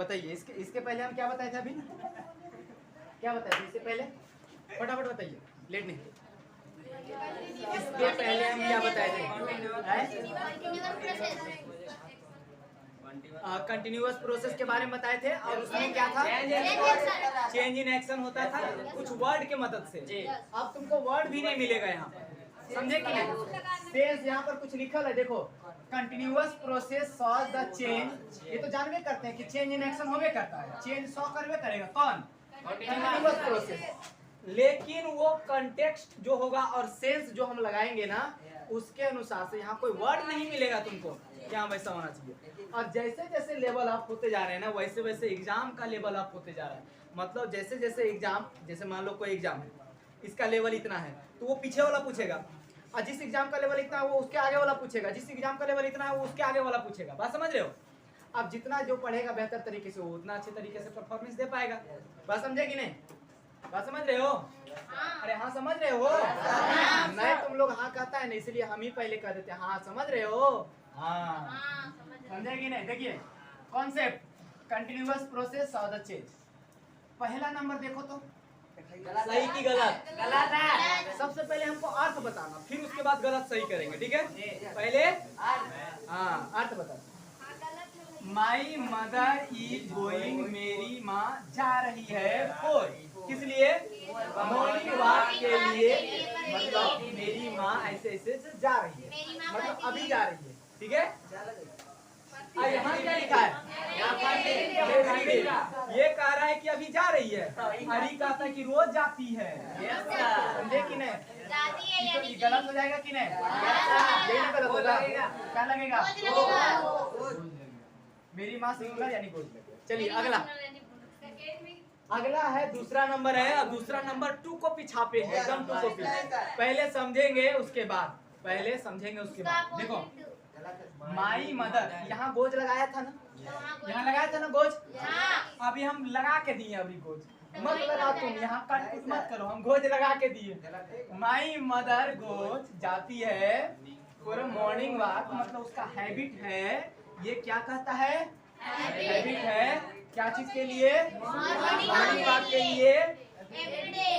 बताइए इसके पहले हम क्या बताए थे अभी? क्या बताए थे इससे पहले? फटाफट बताइए, लेट नहीं। इसके पहले हम क्या बताए थे? कंटिन्यूअस प्रोसेस के बारे में बताए थे और उसमें क्या था? चेंज इन एक्शन होता था कुछ वर्ड के मदद से। अब तुमको वर्ड भी नहीं मिलेगा यहाँ पर, समझे कि नहीं? सेंस यहाँ पर कुछ लिखल है, देखो कंटिन्यूअस प्रोसेस सॉज द चेंज। ये तो जानवे करते हैं कि चेंज इन एक्शन होवे करता है, चेंज सॉ करवे करेगा कौन? Continuous process. लेकिन वो कंटेक्स्ट जो होगा और सेंस जो हम लगाएंगे ना उसके अनुसार से यहाँ कोई वर्ड नहीं मिलेगा तुमको क्या वैसा होना चाहिए। और जैसे जैसे लेवल अप होते जा रहे हैं ना वैसे वैसे एग्जाम का लेवल अप होते जा रहा है। मतलब जैसे जैसे एग्जाम, जैसे मान लो कोई एग्जाम है, इसका लेवल इतना है तो वो पीछे वाला पूछेगा, और जिस एग्जाम का लेवल इतना है वो उसके आगे वाला पूछेगा, जिस एग्जाम का लेवल इतना है वो उसके आगे वाला पूछेगा। बात समझ रहे हो? अब जितना जो पढ़ेगा बेहतर तरीके से वो उतना अच्छे तरीके से परफॉर्मेंस दे पाएगा। बात समझे कि नहीं? बात समझ रहे हो? अरे हाँ समझ रहे हो? नहीं तुम लोग हाँ कहता है ना, इसलिए हम ही पहले कह देते हैं हाँ समझ रहे हो। हाँ समझे कि नहीं? देखिए concept continuous process of the change. पहला नंबर देखो तो सही की गलत? गलत है। सबसे पहले हमको अर्थ बताना, फिर उसके बाद गलत सही करेंगे, ठीक है? पहले हाँ अर्थ बताना। माई मदर इज गोइंग, मेरी माँ जा रही है फॉर, किस लिए? मॉर्निंग वॉक के लिए। मतलब मेरी माँ ऐसे ऐसे जा रही है, मतलब अभी जा रही है, ठीक है? यहाँ क्या लिखा है? ये कह रहा है कि अभी जा रही है, हरी कहता है कि रोज जाती है। समझे कि नहीं? तो ये गलत हो जाएगा कि नहीं? यही ना गलत होगा? क्या लगेगा? मेरी माँ सिंगुलर यानी गोज लगेगा। चलिए अगला है दूसरा नंबर है। अब दूसरा नंबर टू कॉपी छापे हैं, एकदम टू कॉपी। पहले समझेंगे उसके बाद, पहले समझेंगे उसके बाद। देखो माई मदर, यहाँ गोज लगाया था ना, यहाँ लगाया था ना गोज, अभी हम लगा के दिए, अभी गोज मत लगा तुम, यहाँ कट कुछ मत करो, हम गोज लगा के दिए। माई मदर गोज जाती है फॉर मॉर्निंग वॉक, मतलब उसका हैबिट है। ये क्या कहता है? हैबिट है। क्या चीज के लिए? मॉर्निंग वॉक के लिए,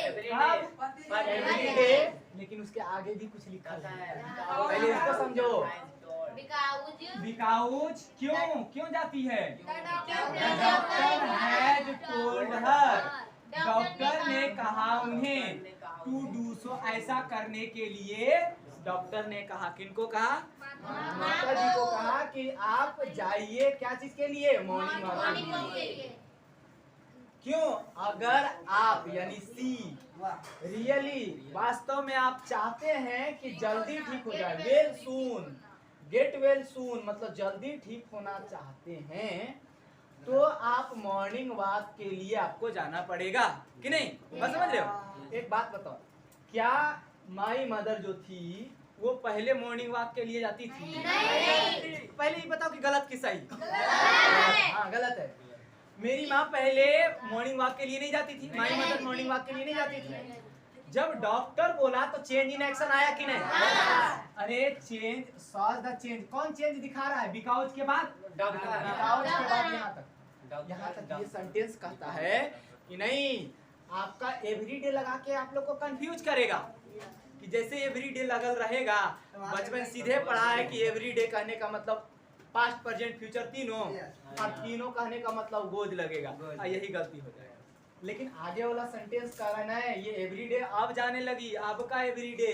एवरीडे। लेकिन उसके आगे भी कुछ लिखा है, पहले इसको समझो। बिकाउज क्यों जाती है? Doctor has told her, doctor ने कहा उन्हें, टू डू सो, ऐसा करने के लिए डॉक्टर ने कहा। किनको कहा? माता जी को कहा कि आप जाइए क्या चीज के लिए? मॉर्निंग वॉक के लिए। क्यों? अगर आप यानी सी रियली वास्तव में आप चाहते हैं कि जल्दी ठीक हो जाए, well soon, get well soon, मतलब जल्दी ठीक होना चाहते हैं तो आप मॉर्निंग वॉक के लिए आपको जाना पड़ेगा कि नहीं? बस समझ रहे हो? एक बात बताओ, क्या माई मदर जो थी वो पहले मॉर्निंग वॉक के लिए जाती थी? नहीं। पहले ही बताओ कि गलत कि सही? हाँ गलत है। मेरी माँ पहले मॉर्निंग वॉक के लिए नहीं जाती थी, माई मदर मॉर्निंग वॉक के लिए नहीं जाती थी। जब डॉक्टर बोला तो चेंज इन एक्शन आया कि नहीं? अरे चेंज सॉज द चेंज, कौन चेंज दिखा रहा है? बिकाउज के बाद डॉक्टर, बिकाउज के बाद यहाँ तक ये सेंटेंस कहता है कि नहीं, आपका एवरीडे लगा के आप लोग को कंफ्यूज करेगा कि जैसे एवरीडे लगल रहेगा। बचपन सीधे पढ़ा है कि एवरीडे कहने का मतलब पास्ट प्रेजेंट फ्यूचर तीनों, और तीनों कहने का मतलब गोज लगेगा, यही गलती हो जाएगा। लेकिन आगे वाला सेंटेंस कह रहा है ये एवरीडे अब जाने लगी, अब का एवरीडे,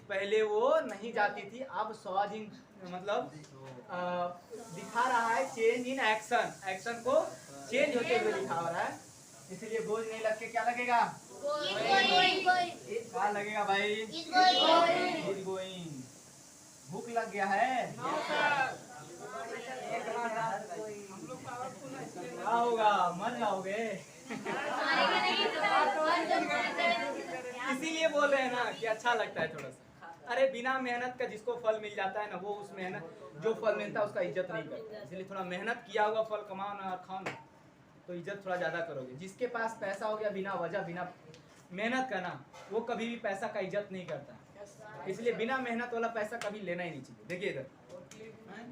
पहले वो नहीं जाती थी, अब सॉज इन मतलब दिखा रहा है चेंज इन एक्शन, एक्शन को चेंज होते हुए दिखा रहा है, इसलिए गोज नहीं लग के क्या लगेगा? क्या लगेगा भाई? Is going. भूख लग गया है? क्या होगा? मर जाओगे। इसीलिए बोल रहे हैं ना कि अच्छा लगता है थोड़ा सा। अरे बिना मेहनत का जिसको फल मिल जाता है ना, वो उस मेहनत जो फल मिलता है उसका इज्जत नहीं करता। इसलिए थोड़ा मेहनत किया हुआ फल कमाओ ना, खाओ ना, तो इज्जत थोड़ा ज्यादा करोगे। जिसके पास पैसा हो गया बिना वजह बिना मेहनत का ना, वो कभी भी पैसा का इज्जत नहीं करता। इसलिए बिना मेहनत वाला पैसा कभी लेना ही नहीं चाहिए। देखिए इधर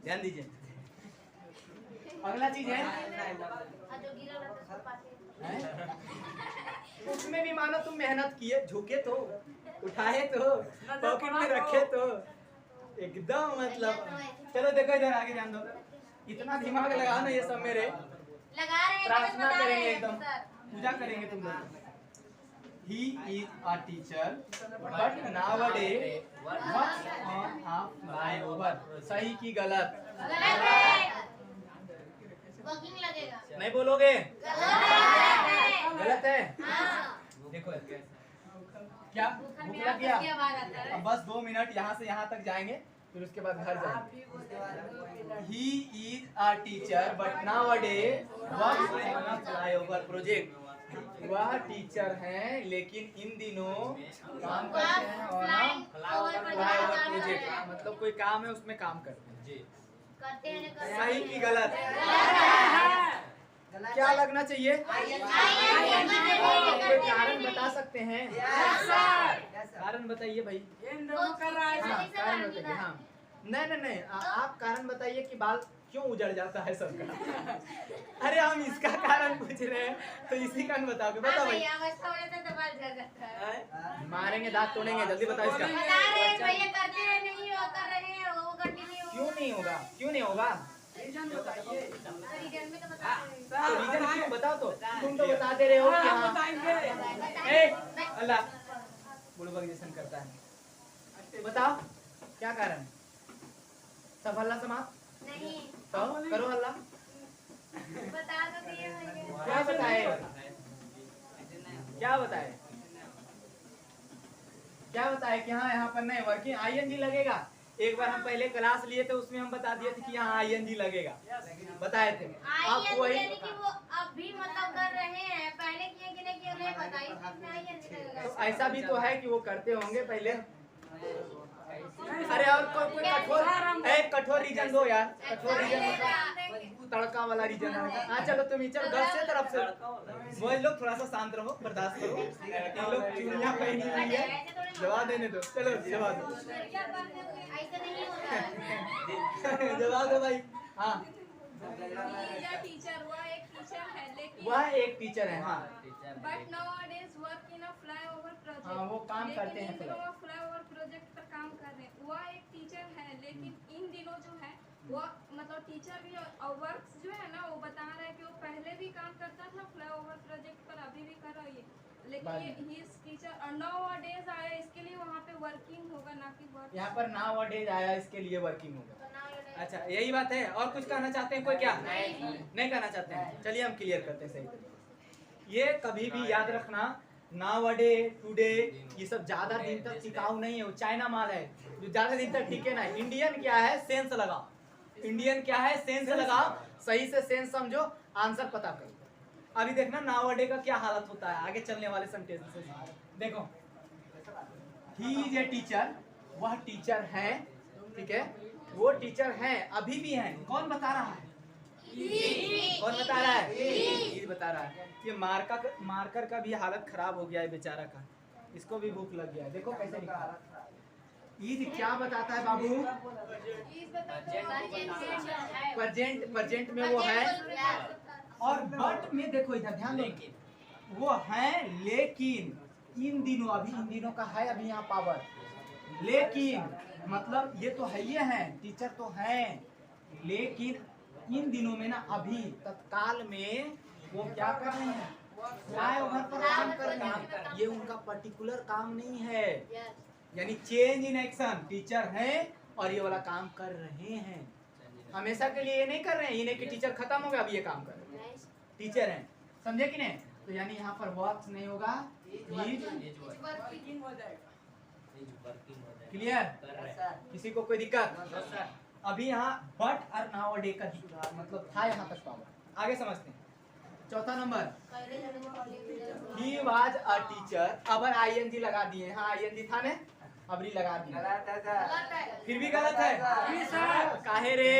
ध्यान दीजिए, अगला चीज है उसमें भी मानो तुम मेहनत किए, झुके तो, उठाए तो, पॉकेट में रखे तो, एकदम मतलब। चलो देखो इधर आगे ध्यान दो, इतना दिमाग लगाओ ना ये सब मेरे, लगा रहे हैं, प्रार्थना बता रहे करेंगे हैं, एकदम, सर। पूजा करेंगे तुम लोग। He is a teacher, but nowadays works on a flyover. सही की गलत? गलत है। वर्किंग लगेगा। नहीं बोलोगे? गलत है। गलत है? हाँ। देखो क्या भूख लग गया? अब बस 2 मिनट यहाँ से यहाँ तक जाएंगे, फिर उसके बाद घर जाएंगे। He is a teacher, but nowadays works on a flyover project. वह टीचर हैं लेकिन इन दिनों काम करते हैं और फ्लाईओवर प्रोजेक्ट, मतलब कोई काम है उसमें काम करते हैं। जी सही की गलत? क्या लगना चाहिए? कोई कारण बता सकते हैं? कारण बताइए भाई। कारण बताइए। हाँ नहीं आप कारण बताइए कि बाल क्यों उजड़ जाता है सबका। अरे हम इसका कारण पूछ रहे हैं तो इसी कारण बताओगे। बताओ भाई। मारेंगे, दांत तोड़ेंगे, जल्दी बताओ इसका। क्यों नहीं होगा? क्यों नहीं होगा? रीजन क्यों बताओ तो। तुम तो बता दे रहे हो कि हाँ। अल्लाह बुड़बक जैसन करता है। बताओ क्या कारण? सब हल्ला समाप्त नहीं तो करो हल्ला। बता दो क्या बताए? क्या बताए? क्या बताए कि हाँ यहाँ पर नहीं वर्किंग आईएनजी लगेगा। एक बार हम पहले क्लास लिए थे उसमें हम बता दिए थे कि यहाँ आईएनजी लगेगा, बताए थे। आप वही वो अभी मतलब कर रहे हैं, पहले किए कि नहीं किए नहीं पता, इसमें आईएनजी लगेगा। तो ऐसा भी तो है कि वो करते होंगे पहले। अरे और कोई कठोर रीजन दो यार। कठोर रीजन तड़का वाला रीजन। हाँ चलो तुम चलो घर से तरफ से वो लोग थोड़ा सा शांत रहो, बर्दाश्त करो। इन लोग चूड़ियां पहनी हुई है, जवाब देने दो। चलो जवाब दो। ऐसा नहीं होता। जवाब दो भाई। हाँ टीचर वह एक टीचर है लेकिन वह एक टीचर है। हाँ but nowadays work in a flyover project. हाँ वो काम करते हैं फ्लाईओवर प्रोजेक्ट पर काम कर रहे हैं। वह एक टीचर है लेकिन इन दिनों जो है वो मतलब टीचर भी और वर्क्स जो है ना वो बता रहा है कि वो पहले भी काम करता था फ्लाईओवर प्रोजेक्ट पर, अभी भी कर रही है, लेकिन ये ही टीचर और नाउअडेज आया इसके लिए वहाँ पे वर्किंग होगा ना कि वर्क। यहाँ पर नाउअडेज आया इसके लिए वर्किंग होगा। अच्छा यही बात है। और कुछ कहना चाहते हैं कोई? क्या नहीं कहना चाहते हैं? चलिए हम क्लियर करते हैं सही। ये कभी भी याद रखना नाउअडे टुडे ये सब ज्यादा दिन तक टिकाऊ नहीं है। वो चाइना माल है जो ज्यादा दिन तक टिके ना। इंडियन क्या है? सेंस लगाओ। इंडियन क्या है? सेंस लगाओ। सही से सेंस समझो, आंसर पता करो। अभी देखना नाउअडे का क्या हालत होता है आगे चलने वाले सेंटेंसेस। देखो ही इज ए टीचर, वह टीचर है, ठीक है, वो टीचर है, अभी भी है। कौन बता रहा है? कौन बता रहा है? ये बता रहा है। ये मार्कर का भी हालत खराब हो गया है बेचारा का, इसको भी भूख लग गया है। देखो कैसे निकाला। ईद क्या बताता है बाबू? प्रेजेंट में वो है। और बट में देखो इधर ध्यान दो, वो है लेकिन इन दिनों, अभी इन दिनों का है अभी यहाँ पावर। लेकिन मतलब ये तो है, ये है टीचर तो है, लेकिन इन दिनों में ना अभी तत्काल में वो क्या कर रहे हैं? फ्लाईओवर पर काम कर रहे हैं। ये उनका पर्टिकुलर काम नहीं है, यानी चेंज इन एक्शन। टीचर है और ये वाला काम कर रहे हैं, हमेशा के लिए ये नहीं कर रहे हैं। ये नहीं कि टीचर खत्म हो गया अभी ये काम कर रहे हैं, टीचर हैं। समझे कि नहीं? तो यानी यहाँ पर वर्क्स नहीं होगा, क्लियर? किसी को कोई दिक्कत? अभी यहाँ बट और नाउअडे का मतलब था यहाँ तक पावर। आगे समझते हैं। चौथा number, he was a teacher. अब आईएनजी लगा दिए। हाँ आईएनजी था ने, अबरी लगा दिए। फिर भी गलत है। काहे रे?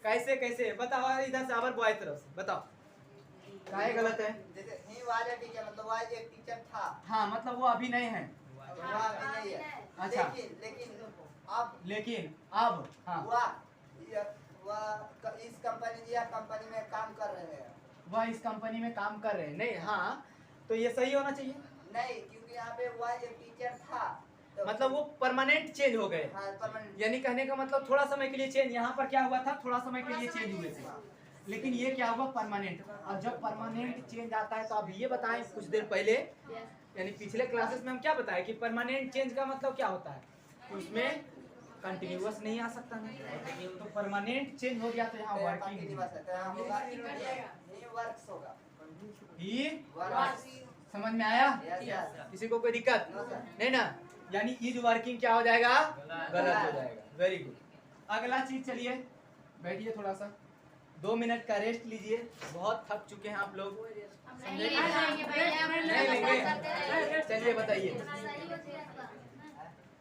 कैसे बताओ इधर से, अबर बॉय तरफ से बताओ काहे गलत है? जैसे ही वाज अ टीचर मतलब वह एक टीचर था। हाँ मतलब वो अभी नहीं है। वह अभी नहीं है। अच्छा लेकिन अब लेकिन अब हाँ वह इस कंपनी या कंपनी में काम कर रहे हैं। वह इस कंपनी में काम कर रहे हैं। नहीं, हाँ तो ये सही होना चाहिए। नहीं, क्योंकि यहाँ पे वह एक टीचर था तो मतलब वो परमानेंट चेंज हो गए। हाँ, परमानेंट। यानी कहने का मतलब थोड़ा समय के लिए चेंज, यहाँ पर क्या हुआ था, थोड़ा समय के लिए चेंज हुए थे, लेकिन ये क्या हुआ, परमानेंट। और जब परमानेंट चेंज आता है तो अब ये बताएं, कुछ देर पहले यानी पिछले क्लासेस में हम क्या बताए कि परमानेंट चेंज का मतलब क्या होता है, उसमें कंटिन्यूअस नहीं आ सकता नहीं, तो परमानेंट चेंज हो गया तो यहाँ वर्किंग ही। समझ में आया? किसी को कोई दिक्कत नहीं ना? यानी इज वर्किंग क्या हो जाएगा, गलत हो जाएगा। Very good. अगला चीज, चलिए बैठिए, थोड़ा सा 2 मिनट का रेस्ट लीजिए, बहुत थक चुके हैं आप लोग। समझे? नहीं लेंगे। चलिए बताइए,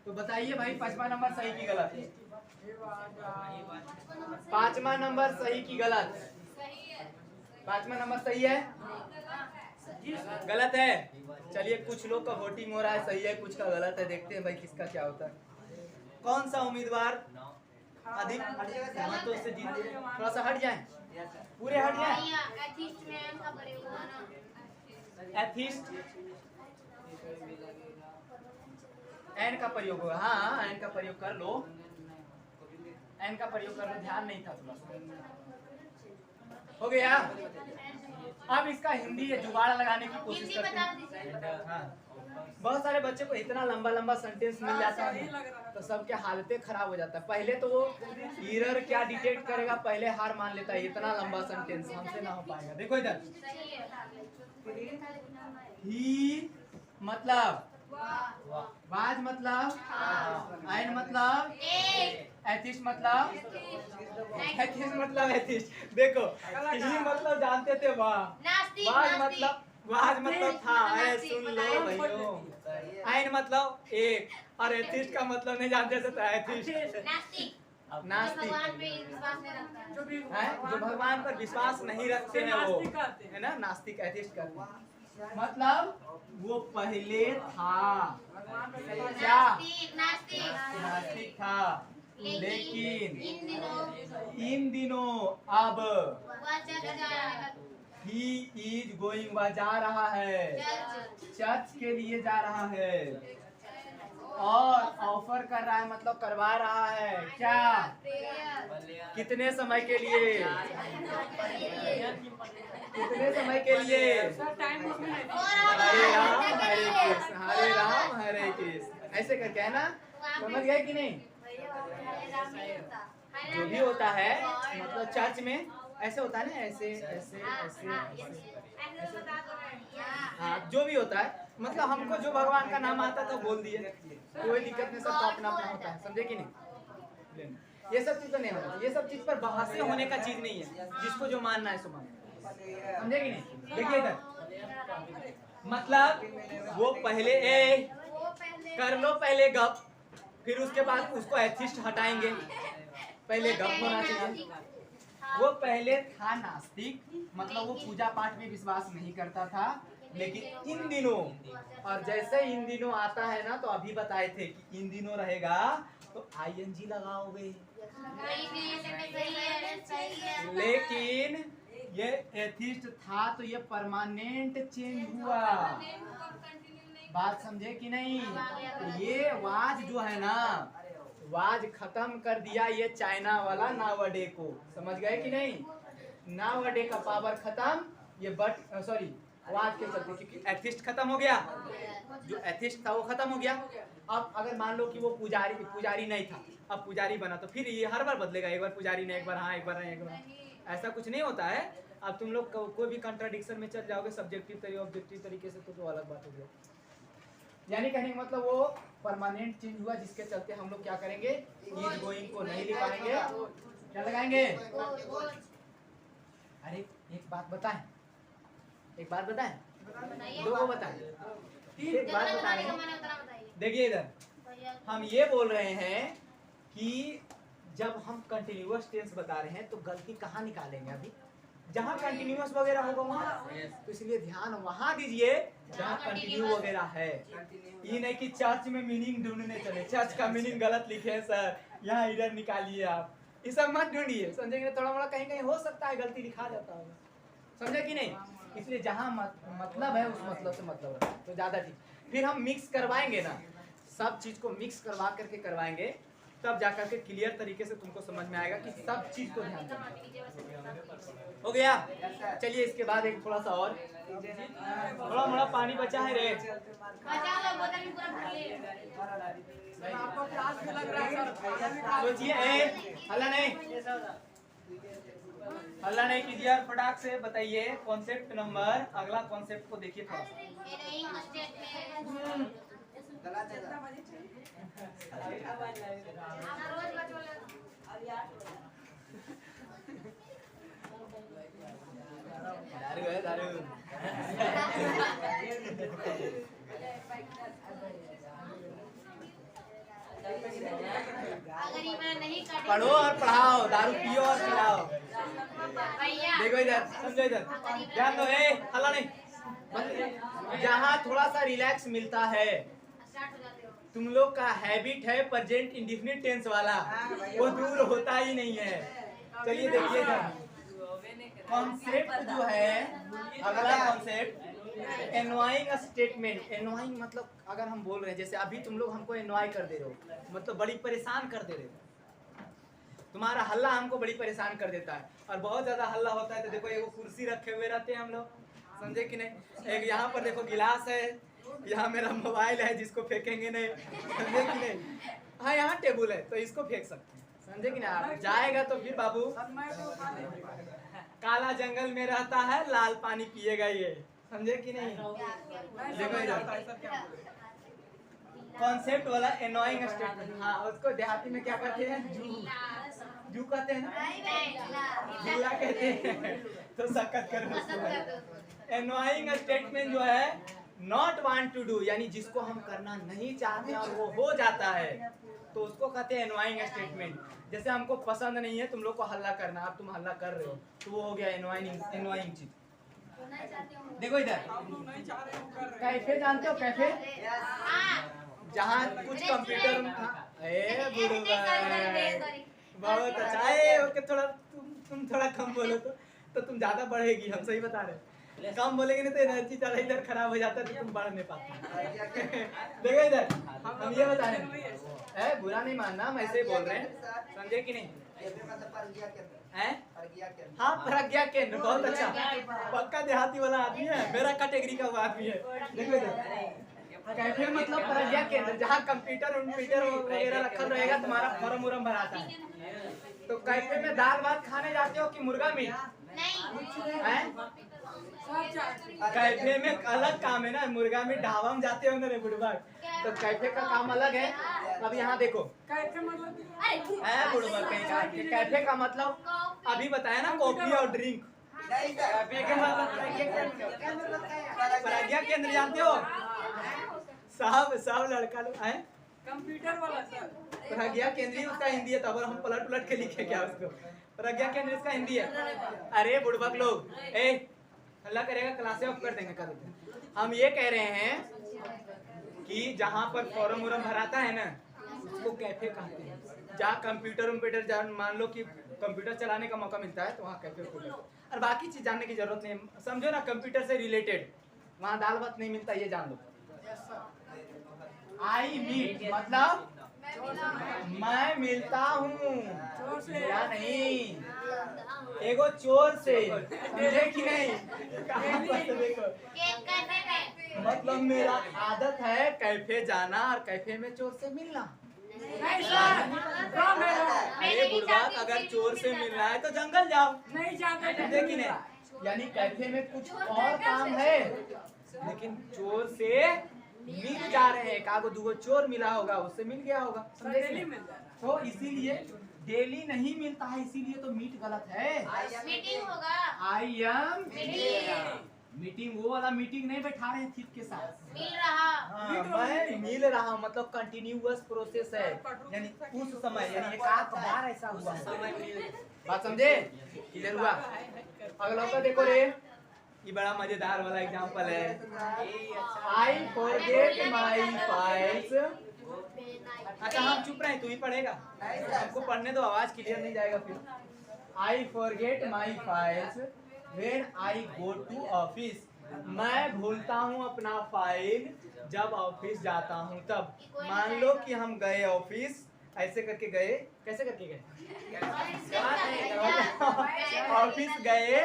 तो बताइए भाई 5वां नंबर सही की गलत? 5वां नंबर सही की गलत? 5वां नंबर सही है, गलत है? चलिए कुछ लोग का वोटिंग हो रहा है, सही है, कुछ का गलत है, देखते हैं भाई किसका क्या होता है। कौन सा उम्मीदवार अधिक मतों से जीते? थोड़ा सा हट जाएं, पूरे हट जाएं। एथिस्ट एन का प्रयोग होगा। हाँ, एन का प्रयोग कर लो, एन का प्रयोग कर लो, ध्यान नहीं था थोड़ा सा। हो गया। अब इसका हिंदी ये जुगाड़ लगाने की कोशिश करते हैं। हाँ, बहुत सारे बच्चे को इतना लंबा लंबा सेंटेंस मिल जाता है तो सबके हालतें खराब हो जाता है। पहले तो वो एरर क्या डिटेक्ट करेगा, पहले हार मान लेता है, इतना लंबा सेंटेंस हमसे ना हो पाएगा। देखो इधर, ही मतलब वाज मतलब, आयन मतलब, एथिस्ट मतलब, एथिस्ट मतलब एथिस्ट। देखो ही मतलब जानते थे, वाज मतलब था, सुन लो भाइयों। आयन मतलब एक, और एथिस्ट का मतलब नहीं जानते थे तो एथिस्ट नास्तिक है, जो भगवान पर विश्वास नहीं रखते हैं वो है ना, नास्तिक एथिस्ट करते हैं। मतलब वो पहले था क्या, नास्तिक था, लेकिन इन दिनों अब ही इज गोइंग, वह जा रहा है, चर्च के लिए जा रहा है, और ऑफर कर रहा है मतलब करवा रहा है क्या, कितने समय के लिए, कितने समय के लिए, हरे राम हरे कृष्ण, हरे राम हरे कृष्ण, ऐसे करके है ना, समझ गए कि नहीं? जो भी होता है मतलब चर्च में ऐसे होता है ना, ऐसे ऐसे ऐसे ऐसे, हाँ जो भी होता है मतलब हमको जो भगवान का नाम आता तो बोल दिए, कोई दिक्कत नहीं, सबका अपना अपना होता है, समझे कि नहीं? ये सब चीज तो नहीं होता, ये सब चीज पर बहसे होने का चीज नहीं है, जिसको जो मानना है सो मानना, समझे कि नहीं? देखिए इधर, मतलब वो पहले ए कर लो, पहले गप, फिर उसके बाद उसको एथिस्ट हटाएंगे, पहले गप होना चाहिए। वो पहले था नास्तिक, मतलब वो पूजा पाठ में विश्वास नहीं करता था, लेकिन इन दिनों, और जैसे इन दिनों आता है ना, तो अभी बताए थे कि इन दिनों रहेगा तो आईएनजी लगाओगे, लेकिन ये एथिस्ट था तो ये परमानेंट चेंज हुआ, बात समझे कि नहीं? तो ये वाज जो है ना, वाज खत्म कर दिया ये चाइना वाला नावडे को, समझ गए कि नहीं? नावडे का पावर खत्म, ये बट सॉरी वाज के चलते, क्योंकि एथिस्ट खत्म हो गया, जो एथिस्ट था वो खत्म हो गया। अब अगर मान लो कि वो पुजारी नहीं था, अब पुजारी बना, तो फिर ये हर बार बदलेगा, एक बार पुजारी नहीं, एक बार हाँ, एक बार नहीं, एक बार, ऐसा कुछ नहीं होता है। अब तुम लोग कोई भी कंट्राडिक्शन में चल जाओगे सब्जेक्टिव तरीके ऑब्जेक्टिव तरीके से, तो अलग बात हो गई। यानी कहने का मतलब वो परमानेंट चेंज हुआ, जिसके चलते हम लोग क्या करेंगे, इज गोइंग को नहीं लिखाएंगे, क्या लगाएंगे? अरे एक बात बताएं, एक बात बताएं, दो को बताएं, एक बात बताएं। देखिए इधर, हम ये बोल रहे हैं कि जब हम कंटिन्यूअस टेंस बता रहे हैं तो गलती कहाँ निकालेंगे? अभी जहाँ कंटिन्यूअस वगैरह होगा वहाँ, तो इसलिए ध्यान वहाँ दीजिए जहाँ कंटिन्यू वगैरह है। ये नहीं कि चर्च में मीनिंग ढूंढने चले, चर्च का मीनिंग गलत लिखे हैं सर, यहाँ इधर निकालिए आप, ये सब मत ढूंढिए, समझे कि नहीं? थोड़ा मोड़ा कहीं कहीं हो सकता है गलती लिखा जाता होगा, समझे कि नहीं? इसलिए जहाँ मतलब है उस मतलब से मतलब है तो ज्यादा ठीक। फिर हम मिक्स करवाएंगे ना, सब चीज को मिक्स करवा करके करवाएंगे, तब जाकर के क्लियर तरीके से तुमको समझ में आएगा कि सब चीज को ध्यान देना। हो गया? चलिए इसके बाद एक थोड़ा सा और, थोड़ा मोड़ा पानी बचा है रे, बचा लो, बोतल में पूरा भर ले। आपको प्यास भी लग रहा है सर। सोचिए, हल्ला नहीं कीजिए यार, फटाक से बताइए कॉन्सेप्ट नंबर, अगला कॉन्सेप्ट को देखिए थोड़ा सा। दारू है दारू। अगर ये मैं नहीं काटे पढ़ो और पढ़ाओ, दारू पियो और पिलाओ। भैया देखो इधर, समझो इधर, ध्यान दो, हल्ला नहीं। जहाँ थोड़ा सा रिलैक्स मिलता है, स्टार्ट हो जाते हो। तुम लोग का हैबिट है प्रेजेंट इंडेफिनिट टेंस वाला, वो दूर होता ही नहीं है। चलिए देखिए कॉन्सेप्ट जो है, अगला कॉन्सेप्ट एनवाइंग स्टेटमेंट। एनवाइंग मतलब अगर हम बोल रहे हैं, जैसे अभी तुम लोग हमको एनवाई कर दे रहे हो, मतलब बड़ी परेशान कर दे रहे हो, तुम्हारा हल्ला हमको बड़ी परेशान कर देता है, और बहुत ज्यादा हल्ला होता है तो देखो एगो कुर्सी रखे हुए रहते हैं हम लोग, समझे कि नहीं? एक यहाँ पर देखो गिलास है, यहाँ मेरा मोबाइल है जिसको फेंकेंगे नहीं, समझे कि नहीं? हाँ यहाँ टेबल है तो इसको फेंक सकते हैं, समझे कि नहीं? जाएगा तो फिर बाबू काला जंगल में रहता है, लाल पानी पिएगा ये, समझे कि नहीं? देखो इधर कॉन्सेप्ट वाला एनोइंग स्टेटमेंट, हाँ उसको देहाती में क्या कहते हैं? जू कहते हैं ना, झूला कहते हैं, तो सकत करो। एनोइंग स्टेटमेंट जो है नॉट वांट टू डू, यानी जिसको हम करना नहीं चाहते और वो हो जाता है, तो उसको कहते हैं एनोइंग स्टेटमेंट। जैसे हमको पसंद नहीं है तुम लोग को हल्ला करना, अब तुम हल्ला कर रहे हो तो वो हो गया एनोइंग चीज। देखो इधर कैफे जानते हो? कैफे जहाँ कुछ कंप्यूटर बहुत अच्छा है। ओके थोड़ा तुम थोड़ा कम बोलो तो तुम ज्यादा बढ़ेगी, हम सही बता रहे हैं। कम बोलेंगे नहीं तो एनर्जी चला इधर खराब हो जाता है तो तुम बढ़ नहीं पाते। देखो इधर हम ये बता रहे हैं, बुरा नहीं मानना, हम ऐसे ही बोल रहे हैं, समझे कि नहीं? हाँ प्रज्ञा केंद्र, बहुत अच्छा, पक्का देहाती वाला आदमी है, मेरा कैटेगरी का वो आदमी है। देखो इधर कैफे मतलब प्रज्ञा केंद्र, जहाँ कंप्यूटर वगैरह रखा रहेगा, तुम्हारा फॉर्म उर्म भराता है। तो कैफे में दाल भात खाने जाते हो कि मुर्गा मीट? कैफे में अलग काम है ना, मुर्गा मीट ढाबा में जाते हो ना रे बुढ़बा, तो कैफे का काम अलग है। अब यहाँ देखो कैफे का मतलब अभी बताया ना, कॉफी और ड्रिंक। प्रज्ञा केंद्र जानते हो? सब लड़का लोग हैं कंप्यूटर वाला सर। प्रज्ञा केंद्रीय उसका हिंदी है, तब हम पलट के लिखे क्या उसको? प्रज्ञा केंद्र इसका हिंदी है। अरे बुढ़बक लोग, अल्लाह करेगा क्लासे ऑफ कर देंगे कर देते। हम ये कह रहे हैं कि जहाँ पर फॉर्म उर्म भराता है ना, उसको कैफे कहते हैं। जहाँ कंप्यूटर जहाँ मान लो कि कंप्यूटर चलाने का मौका मिलता है तो वहाँ कैफे को, और बाकी चीज जानने की जरूरत नहीं, समझो ना कंप्यूटर से रिलेटेड वहाँ दाल भात नहीं मिलता, ये जान लो। आई मीट मतलब मैं मिलता हूँ, या नहीं? एगो चोर से, समझे कि नहीं? कहाँ पर देखो, मतलब मेरा आदत है कैफे जाना और कैफे में चोर से मिलना। अरे बुढ़ाक, अगर चोर से मिलना है तो जंगल जाओ, नहीं जाते, समझे कि नहीं? यानी कैफे में कुछ और काम है, लेकिन चोर से मिल जा रहे हैं। कागो दूगो चोर मिला होगा, उससे मिल गया होगा, समझे कि नहीं? तो इसीलिए डेली नहीं मिलता है, इसीलिए तो मीट गलत है। मीटिंग होगा, आई एम मीटिंग, वो वाला मीटिंग नहीं बैठा रहे हैं थिक के साथ, मिल रहा। हाँ, मैं मिल रहा हूँ, मतलब कंटिन्यूअस प्रोसेस है, यानी उस समय, यानी एक आध बार ऐसा हुआ। बात समझे? क्लियर हुआ? अगला का देखो रे, ये बड़ा मजेदार वाला एग्जांपल है। आई फॉरगेट माई फाइल्स। अच्छा हम चुप रहे, तू ही पढ़ेगा, हमको पढ़ने दो, आवाज क्लियर नहीं जाएगा फिर। I forget my files when I go to office. मैं भूलता हूँ अपना फाइल जब ऑफिस जाता हूँ तब। मान लो कि हम गए ऑफिस, ऐसे करके गए, कैसे करके गए, ऑफिस गए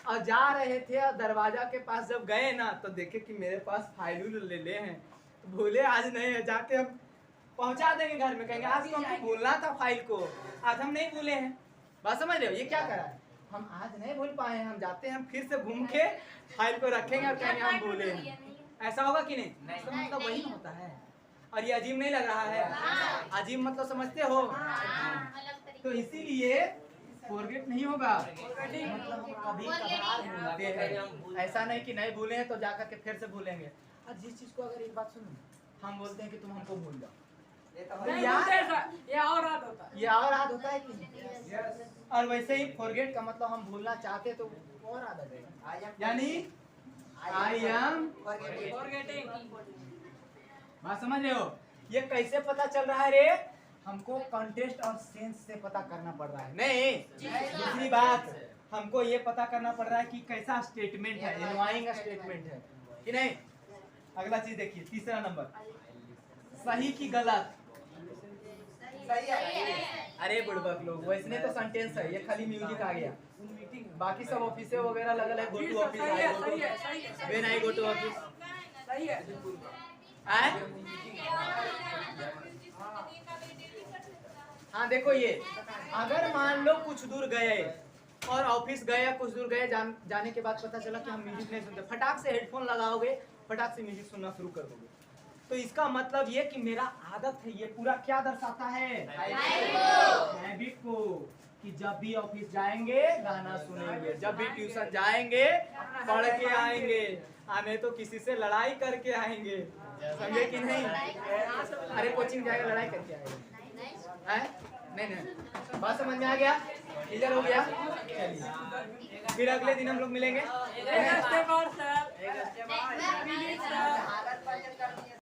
और जा रहे थे और दरवाजा के पास जब गए ना तो देखे कि मेरे पास फाइल ले हैं, भूले आज नहीं है, जाके हम पहुंचा देंगे घर में, कहेंगे आज तो हमको भूलना था फाइल को, आज हम नहीं भूले हैं। बात समझ रहे हो, ये क्या करा है, हम आज नहीं भूल पाए हैं, हम जाते हैं फिर से घूम के फाइल को रखेंगे और कहेंगे हम भूले हैं। ऐसा होगा कि नहीं? इसका मतलब वही होता है। और ये अजीब नहीं लग रहा है? अजीब मतलब समझते हो? तो इसीलिए फॉरगेट नहीं होगा, मतलब हम कभी कभार भूलते हैं, ऐसा नहीं कि नहीं भूले हैं तो जाकर के फिर से भूलेंगे। और जिस चीज को अगर एक बात सुनो, हम बोलते हैं कि तुम हमको भूल जाओ, नहीं बोलते ऐसा, ये और याद होता है। ये और याद होता है कि नहीं? और वैसे ही फॉरगेट का मतलब हम भूलना चाहते तो और याद आ जाएगा, यानी आई एम फॉरगेटिंग। बात समझ रहे हो? ये कैसे पता चल रहा है रे? हमको कॉन्टेक्स्ट और सेंस से पता करना पड़ रहा है। नहीं, दूसरी बात हमको ये पता करना पड़ रहा है कि कैसा स्टेटमेंट है, एनवाइंग स्टेटमेंट है कि नहीं। अगला चीज देखिए, तीसरा नंबर, सही की गलत। सही है। अरे बुड़बक लोग, वैसे तो सेंटेंस है, ये खाली म्यूजिक आ गया, बाकी सब ऑफिस वगैरह लगल है, गो टू ऑफिस, सही है, सही है, सही है, when I go to office, सही है। हाँ देखो ये, अगर मान लो कुछ दूर गए और ऑफिस गए, कुछ दूर गए, जाने के बाद पता चला कि हम म्यूजिक नहीं सुनते, फटाक से हेडफोन लगाओगे, फटाक से म्यूजिक सुनना शुरू कर दोगे, तो इसका मतलब ये कि मेरा आदत है, ये पूरा क्या दर्शाता है, हैबिट को, कि जब भी ऑफिस जाएंगे गाना सुनेंगे, जब भी ट्यूशन जाएंगे पढ़ के आएंगे, आने तो किसी से लड़ाई करके आएंगे, समझे कि नहीं? अरे कोचिंग जाएगा लड़ाई करके आएगा, है? नहीं, बात समझ में आ गया, क्लियर हो गया? चलिए फिर अगले दिन हम लोग मिलेंगे। एक स्टेप और सर, आदत पर कर दिए